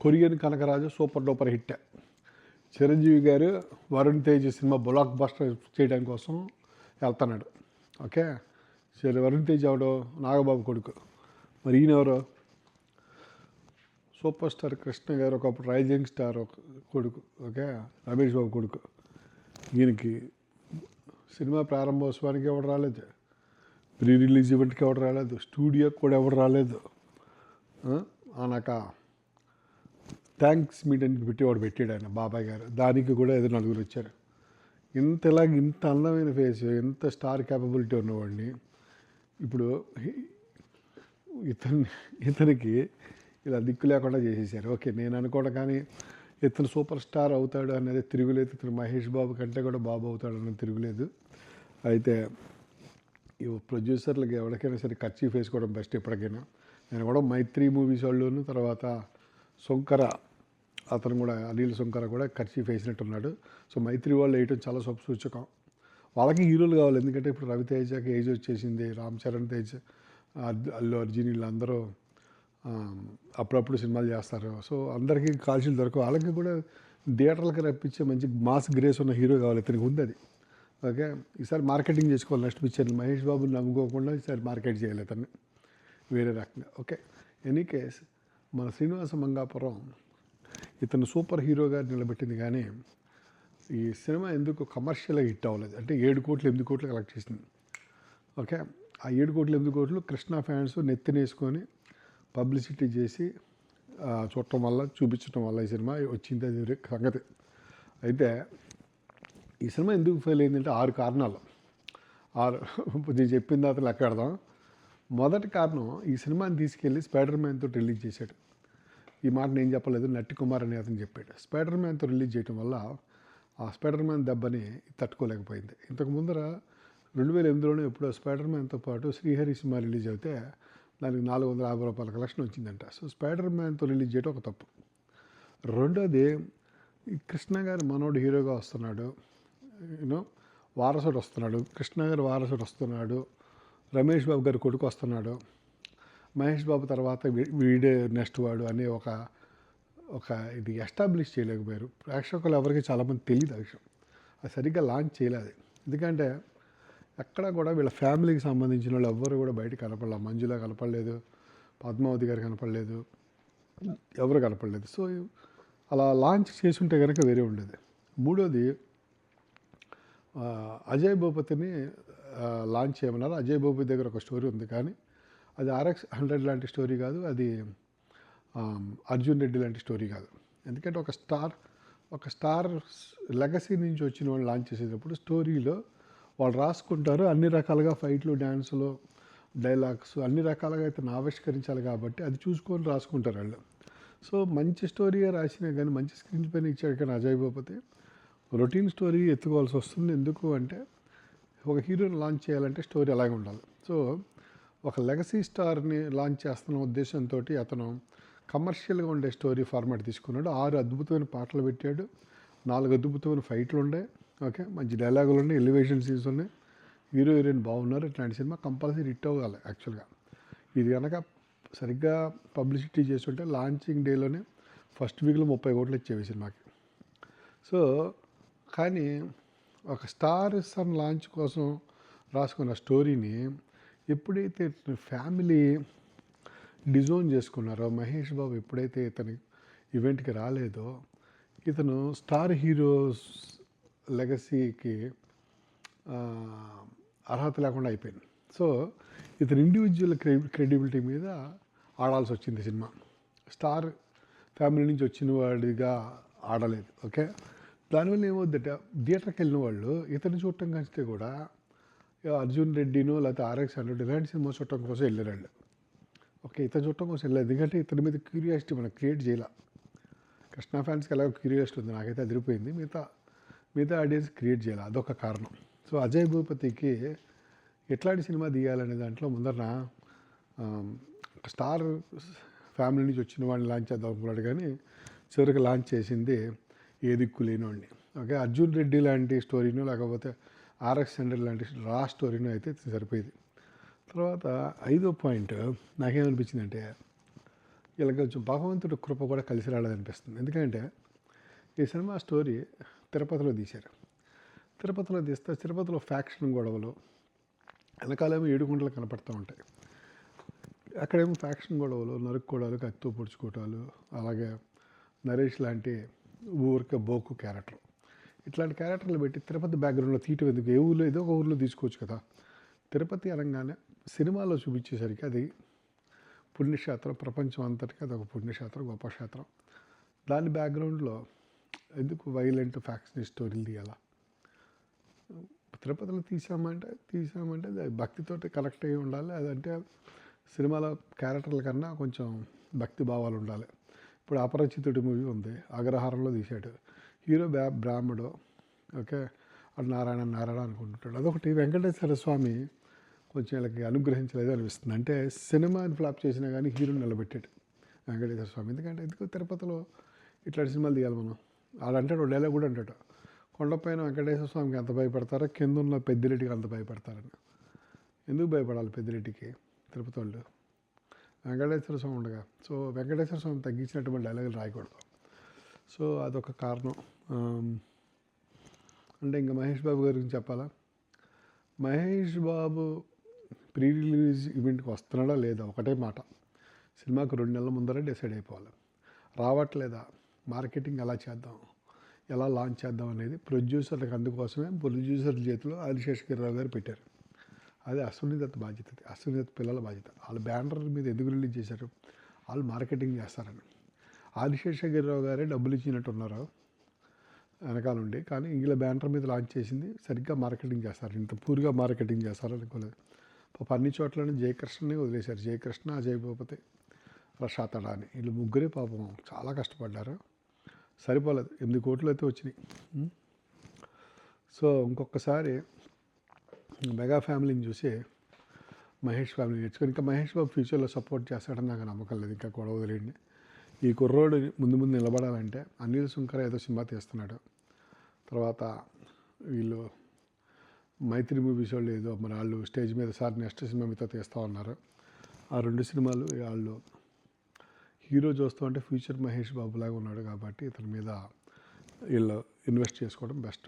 Korean Kanakaraju super duper hit. Chiranjeevi garu Varun Tej cinema blockbuster చేయడం కోసం వెళ్తున్నాడు. ఓకే, సరే వరుణ్ తేజ్ ఎవడో నాగబాబు కొడుకు, మరి ఈయన ఎవరో సూపర్ స్టార్ కృష్ణ గారు ఒకప్పుడు రైజింగ్ స్టార్ ఒక కొడుకు. ఓకే, రమేష్ బాబు కొడుకు. ఈయనకి సినిమా ప్రారంభోత్సవానికి ఎవడు రాలేదు, ప్రీ రిలీజ్ ఈవెంట్కి ఎవడు రాలేదు, స్టూడియోకి కూడా ఎవడు రాలేదు. ఆనాక థ్యాంక్స్ మీటింగ్కి పెట్టేవాడు పెట్టాడు ఆయన బాబాయ్ గారు, దానికి కూడా ఏదో నలుగురు వచ్చారు. ఇంతలాగా ఇంత అందమైన ఫేస్, ఎంత స్టార్ క్యాపబిలిటీ ఉన్నవాడిని ఇప్పుడు ఇతనికి ఇలా దిక్కు లేకుండా చేసేసారు. ఓకే, నేను అనుకోవడం కానీ ఇతను సూపర్ స్టార్ అవుతాడు అనేది తిరుగులేదు. ఇతను మహేష్ బాబు కంటే కూడా బాబు అవుతాడు అనేది తిరుగులేదు. అయితే ఈ ప్రొడ్యూసర్లకి ఎవరికైనా సరే కర్చీఫ్ వేసుకోవడం బెస్ట్ ఎప్పటికైనా. నేను కూడా మైత్రి మూవీస్ వాళ్ళను, తర్వాత శంకర అతను కూడా అనిల్ శంకర కూడా కర్చీఫ్ వేసినట్టున్నాడు. సో మైత్రి వాళ్ళు వేయటం చాలా సూచకం. వాళ్ళకి హీరోలు కావాలి, ఎందుకంటే ఇప్పుడు రవితేజకి ఏజ్ వచ్చేసింది, రామ్ చరణ్ తేజ్, అల్లు అర్జున్ వీళ్ళందరూ అప్పుడప్పుడు సినిమాలు చేస్తారు. సో అందరికీ కాల్షీలు దొరకవు. వాళ్ళకి కూడా థియేటర్లకి రప్పించే మంచి మాస్ గ్రేస్ ఉన్న హీరో కావాలి, ఇతనికి ఉంది అది. ఓకే, ఈసారి మార్కెటింగ్ చేసుకోవాలి. నెక్స్ట్ పిక్చర్ మహేష్ బాబుని నమ్ముకోకుండా ఈసారి మార్కెట్ చేయాలి అతన్ని వేరే రకంగా. ఓకే, ఎనీ కేస్ మన శ్రీనివాస మంగాపురం ఇతను సూపర్ హీరోగా నిలబెట్టింది, కానీ ఈ సినిమా ఎందుకు కమర్షియల్గా హిట్ అవ్వలేదు. అంటే 7 కోట్లు 8 కోట్లు కలెక్ట్ చేసింది. ఓకే, ఆ 7 కోట్లు 8 కోట్లు కృష్ణ ఫ్యాన్స్ నెత్తినేసుకొని పబ్లిసిటీ చేసి చూడటం వల్ల, చూపించడం వల్ల ఈ సినిమా వచ్చింది, అది సంగతి. అయితే ఈ సినిమా ఎందుకు ఫెయిల్ అయిందంటే 6 కారణాలు. నేను చెప్పిన తర్వాత లెక్క పెడదాం. మొదటి కారణం, ఈ సినిమాని తీసుకెళ్ళి స్పైడర్ మ్యాన్తో రిలీజ్ చేశాడు. ఈ మాట నేను చెప్పలేదు, నట్టి కుమార్ అని అతను చెప్పాడు. స్పైడర్ మ్యాన్తో రిలీజ్ చేయడం వల్ల ఆ స్పైడర్ మ్యాన్ దెబ్బని తట్టుకోలేకపోయింది. ఇంతకు ముందర 2008లోనే ఎప్పుడో స్పైడర్ మ్యాన్తో పాటు శ్రీహరి సినిమా రిలీజ్ అయితే దానికి 450 రూపాయల కలెక్షన్ వచ్చిందంట. సో స్పైడర్ మ్యాన్తో రిలీజ్ చేయడం ఒక తప్పు. రెండోది, ఈ కృష్ణ గారి మనోడు హీరోగా వస్తున్నాడు, వారసుడు వస్తున్నాడు, కృష్ణ గారి వారసుడు వస్తున్నాడు, రమేష్ బాబు గారి కొడుకు వస్తున్నాడు, మహేష్ బాబు తర్వాత వీడే నెక్స్ట్ వాడు అనే ఒక ఇది ఎస్టాబ్లిష్ చేయలేకపోయారు. ప్రేక్షకులు ఎవరికి చాలామంది తెలియదు ఆ విషయం. అది సరిగ్గా లాంచ్ చేయలేదు. ఎందుకంటే ఎక్కడ కూడా వీళ్ళ ఫ్యామిలీకి సంబంధించిన వాళ్ళు ఎవ్వరు కూడా బయట కనపడలేదు. మంజుల కనపడలేదు, పద్మావతి గారు కనపడలేదు, ఎవరు కనపడలేదు. సో అలా లాంచ్ చేసుంటే కనుక వేరే ఉండేది. మూడోది, అజయ్ భూపతిని లాంచ్ చేయమన్నారు. అజయ్ భూపతి దగ్గర ఒక స్టోరీ ఉంది, కానీ అది RX 100 లాంటి స్టోరీ కాదు, అది అర్జున్ రెడ్డి లాంటి స్టోరీ కాదు. ఎందుకంటే ఒక స్టార్ లెగసీ నుంచి వచ్చిన వాళ్ళు లాంచ్ చేసేటప్పుడు స్టోరీలో వాళ్ళు రాసుకుంటారు, అన్ని రకాలుగా ఫైట్లు, డ్యాన్సులు, డైలాగ్స్ అన్ని రకాలుగా అయితే ఆవిష్కరించాలి, కాబట్టి అది చూసుకొని రాసుకుంటారు వాళ్ళు. సో మంచి స్టోరీగా రాసినా కానీ, మంచి స్క్రీన్ పైన ఇచ్చాడు, కానీ అజయ్ భూపతి రొటీన్ స్టోరీ ఎత్తుకోవాల్సి వస్తుంది. ఎందుకు అంటే ఒక హీరోని లాంచ్ చేయాలంటే స్టోరీ అలాగే ఉండాలి. సో ఒక లెగసీ స్టార్ని లాంచ్ చేస్తున్న ఉద్దేశంతో అతను కమర్షియల్గా ఉండే స్టోరీ ఫార్మాట్ తీసుకున్నాడు. 6 అద్భుతమైన పాటలు పెట్టాడు, 4 అద్భుతమైన ఫైట్లు ఉండే. ఓకే, మంచి డైలాగులు ఉన్నాయి, ఎలివేషన్ సీన్స్ ఉన్నాయి, హీరో హీరోయిన్ బాగున్నారు. ఇట్లాంటి సినిమా కంపల్సరీ హిట్ అవ్వాలి. యాక్చువల్గా ఇది కనుక సరిగ్గా పబ్లిసిటీ చేస్తుంటే లాంచింగ్ డేలోనే ఫస్ట్ వీక్లో 30 కోట్లు ఇచ్చేవి సినిమాకి. సో కానీ ఒక స్టార్ సన్ లాంచ్ కోసం రాసుకున్న స్టోరీని ఎప్పుడైతే ఫ్యామిలీ డిజోన్ చేసుకున్నారో, మహేష్ బాబు ఎప్పుడైతే ఇతని ఈవెంట్కి రాలేదో, ఇతను స్టార్ హీరోస్ లెగసీకి అర్హత లేకుండా అయిపోయింది. సో ఇతను ఇండివిజువల్ క్రెడిబిలిటీ మీద ఆడాల్సి వచ్చింది సినిమా. స్టార్ ఫ్యామిలీ నుంచి వచ్చిన వాడిగా ఆడలేదు. ఓకే, దానివల్ల ఏమవుద్దంటే థియేటర్కి వెళ్ళిన వాళ్ళు ఇతను చూడటం కంటే కూడా అర్జున్ రెడ్డినో లేకపోతే RX 100 ఇలాంటి సినిమా చూడటం కోసం వెళ్ళారు. ఓకే, ఇతను చూడటం కోసం వెళ్ళలేదు, ఎందుకంటే ఇతని మీద క్యూరియాసిటీ మనం క్రియేట్ చేయాల. కృష్ణ ఫ్యాన్స్కి ఎలాగో క్యూరియాసిటీ ఉంది, నాకైతే అదిరిపోయింది, మిగతా ఆడియన్స్ క్రియేట్ చేయాలి, అదొక కారణం. సో అజయ్ భూపతికి ఎట్లాంటి సినిమా తీయాలనే దాంట్లో ముందర స్టార్ ఫ్యామిలీ నుంచి వచ్చిన వాడిని లాంచ్ చేద్దాం అనుకున్నాడు, కానీ చివరికి లాంచ్ చేసింది ఏ దిక్కు లేనివాడిని. ఓకే, అర్జున్ రెడ్డి లాంటి స్టోరీను, లేకపోతే RX 100 లాంటి రా స్టోరీను అయితే సరిపోయింది. తర్వాత 5వ పాయింట్ నాకేమనిపించిందంటే, వీళ్ళకి కొంచెం భగవంతుడి కృప కూడా కలిసి రాలేదనిపిస్తుంది. ఎందుకంటే ఈ సినిమా స్టోరీ తిరుపతిలో తీశారు. తిరుపతిలో తీస్తే తిరుపతిలో ఫ్యాక్షన్ గొడవలు వెనకాలేమో ఏడుగుంటలు కనపడుతూ ఉంటాయి. అక్కడేమో ఫ్యాక్షన్ గొడవలు, నరుక్కోవడాలు, కత్తితో పొడుచుకోవటాలు, అలాగే నరేష్ లాంటి ఊరికే బోకు క్యారెక్టర్, ఇట్లాంటి క్యారెక్టర్లు పెట్టి తిరుపతి బ్యాక్గ్రౌండ్లో తీయటం ఎందుకు? ఏ ఊళ్ళో ఏదో ఒక ఊళ్ళో తీసుకోవచ్చు కదా. తిరుపతి అనగానే సినిమాలో చూపించేసరికి అది పుణ్యక్షేత్రం, ప్రపంచం అంతటికి అది ఒక పుణ్యక్షేత్రం, గొప్ప క్షేత్రం. దాని బ్యాక్గ్రౌండ్లో ఎందుకు వైలెంట్ ఫ్యాక్షన్ స్టోరీలు తీయాలా? తిరుపతిలో తీసామంటే అది భక్తితోటి కనెక్ట్ అయ్యి ఉండాలి. అదంటే సినిమాలో క్యారెక్టర్ల కన్నా కొంచెం భక్తి భావాలు ఉండాలి. ఇప్పుడు అపరిచితుడి మూవీ ఉంది, అగ్రహారంలో తీశాడు. హీరో బ్రాహ్మడు, ఓకే, అది నారాయణ అనుకుంటుంటాడు. అదొకటి. వెంకటేశ్వర స్వామి కొంచెం వీళ్ళకి అనుగ్రహించలేదు అనిపిస్తుంది. అంటే సినిమాని ఫ్లాప్ చేసినా కానీ హీరోని నిలబెట్టాడు వెంకటేశ్వర స్వామి. ఎందుకు తిరుపతిలో ఇట్లాంటి సినిమాలు తీయాలి మనం? ఆడంటాడు, డైలాగ్ కూడా అంటాడు, కొండపైన వెంకటేశ్వర స్వామికి ఎంత భయపడతారో కింద ఉన్న పెద్దిరెడ్డికి అంత భయపడతారని. ఎందుకు భయపడాలి పెద్దిరెడ్డికి తిరుపతి వాళ్ళు? వెంకటేశ్వర స్వామి ఉండగా. సో వెంకటేశ్వర స్వామి తగ్గించినటువంటి డైలాగులు రాయకూడదు. సో అదొక కారణం. అంటే ఇంకా మహేష్ బాబు గారి గురించి చెప్పాలా? మహేష్ బాబు ప్రీ రిలీజ్ ఈవెంట్కి వస్తున్నాడా లేదా ఒకటే మాట, సినిమాకు 2 నెలల ముందరే డిసైడ్ అయిపోవాలి. రావట్లేదా, మార్కెటింగ్ ఎలా చేద్దాం, ఎలా లాంచ్ చేద్దాం అనేది ప్రొడ్యూసర్లకు, అందుకోసమే ప్రొడ్యూసర్ చేతిలో ఆదిశేషగిరిరావు గారు పెట్టారు. అది అశ్విని దత్ బాధ్యత, అశ్విని దత్ పిల్లల బాధ్యత. వాళ్ళు బ్యానర్ మీద ఎందుకు రిలీజ్ చేశారు? వాళ్ళు మార్కెటింగ్ చేస్తారని. ఆదిశేషగిరిరావు గారే డబ్బులు ఇచ్చినట్టున్నారు వెనకాల ఉండి, కానీ ఇంగ్ల బ్యానర్ మీద లాంచ్ చేసింది సరిగ్గా మార్కెటింగ్ చేస్తారు. ఇంత పూర్గా మార్కెటింగ్ చేస్తారు అనుకోలేదు. పాప అన్ని చోట్లని జయకృష్ణని వదిలేశారు. జయకృష్ణ, అజయ్ భూపతి, ప్రశాంత్ అడాని, వీళ్ళు ముగ్గురే పాపం చాలా కష్టపడ్డారు. సరిపోలేదు, 8 కోట్లు అయితే వచ్చినాయి. సో ఇంకొకసారి మెగా ఫ్యామిలీని చూసి మహేష్ ఫ్యామిలీ నేర్చుకొని, ఇంకా మహేష్ బాబు ఫ్యూచర్లో సపోర్ట్ చేస్తాడని నాకు నమ్మకం లేదు. ఇంకా గొడవ వదిలేండి. ఈ కుర్రోడు ముందు నిలబడాలంటే అనిల్ సుంకర ఏదో సినిమా తీస్తున్నాడు. తర్వాత వీళ్ళు మైత్రి మూవీస్ వాళ్ళు ఏదో మరి వాళ్ళు స్టేజ్ మీద సార్ నెక్స్ట్ సినిమా మీతో తీస్తూ ఉన్నారు. ఆ 2 సినిమాలు వాళ్ళు హీరో చూస్తూ అంటే ఫ్యూచర్ మహేష్ బాబు లాగా ఉన్నాడు కాబట్టి ఇతని మీద వీళ్ళు ఇన్వెస్ట్ చేసుకోవడం బెస్ట్.